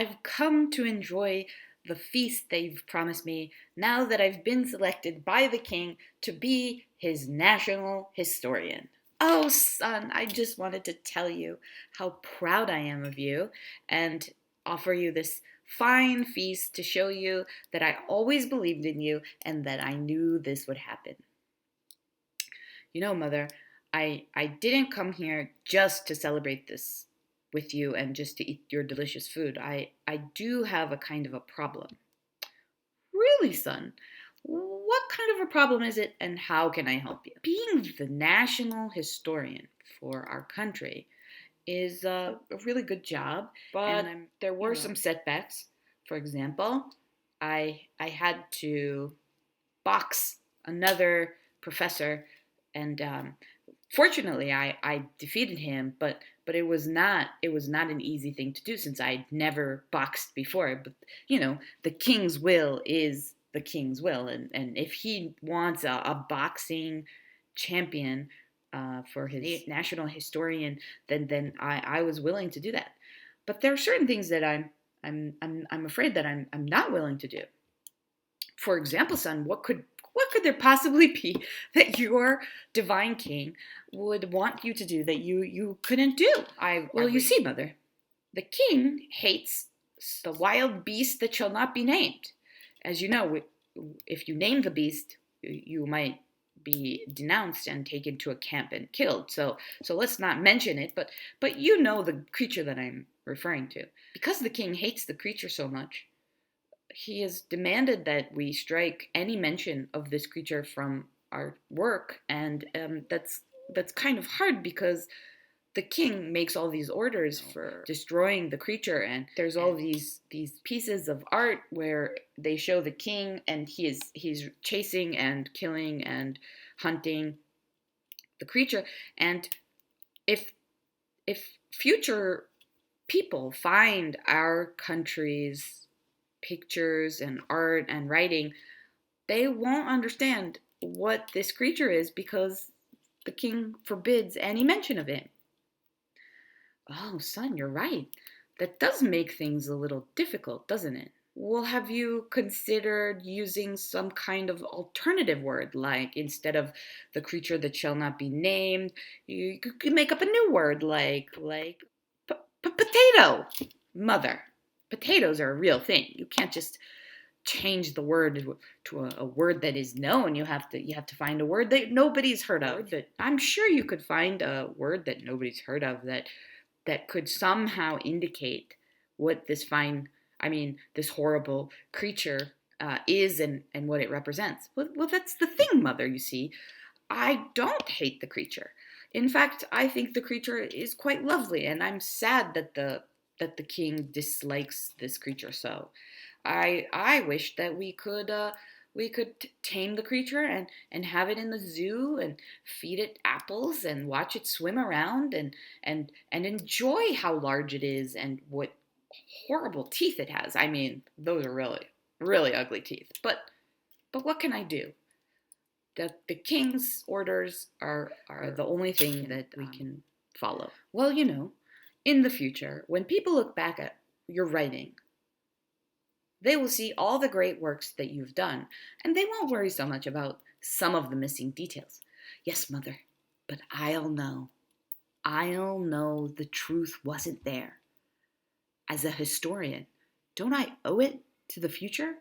I've come to enjoy the feast they've promised me now that I've been selected by the king to be his national historian. Oh, son, I just wanted to tell you how proud I am of you and offer you this fine feast to show you that I always believed in you and that I knew this would happen. Mother, I didn't come here just to celebrate this with you and just to eat your delicious food. I do have a kind of a problem. Really, son? What kind of a problem is it and how can I help you? Being the national historian for our country is a really good job, but there were some setbacks. For example, I had to box another professor, and fortunately I defeated him, but it was not an easy thing to do since I'd never boxed before. But the king's will is the king's will, and if he wants a boxing champion for his national historian, then I was willing to do that. But there are certain things that I'm afraid that I'm not willing to do. For example, son, what could there possibly be that your divine king would want you to do that you couldn't do? Well, you see, mother, the king hates the wild beast that shall not be named. As you know, if you name the beast, you might be denounced and taken to a camp and killed. So let's not mention it, but you know the creature that I'm referring to. Because the king hates the creature so much, he has demanded that we strike any mention of this creature from our work, and that's kind of hard because the king makes all these orders for destroying the creature, and there's all these pieces of art where they show the king and he's chasing and killing and hunting the creature. And if future people find our country's pictures and art and writing, they won't understand what this creature is because the king forbids any mention of it. Oh, son, you're right. That does make things a little difficult, doesn't it? Well, have you considered using some kind of alternative word, like instead of the creature that shall not be named, you could make up a new word like potato, mother. Potatoes are a real thing. You can't just change the word to a word that is known. You have to find a word that nobody's heard of. That I'm sure you could find a word that nobody's heard of that could somehow indicate what this horrible creature is and what it represents. Well, that's the thing, mother. You see, I don't hate the creature. In fact, I think the creature is quite lovely, and I'm sad that the king dislikes this creature so. I wish that we could tame the creature and have it in the zoo and feed it apples and watch it swim around and enjoy how large it is and what horrible teeth it has. I mean, those are really, really ugly teeth. But what can I do? The king's orders are the only thing that we can follow. Well, in the future, when people look back at your writing, they will see all the great works that you've done, and they won't worry so much about some of the missing details. Yes, mother, but I'll know. I'll know the truth wasn't there. As a historian, don't I owe it to the future?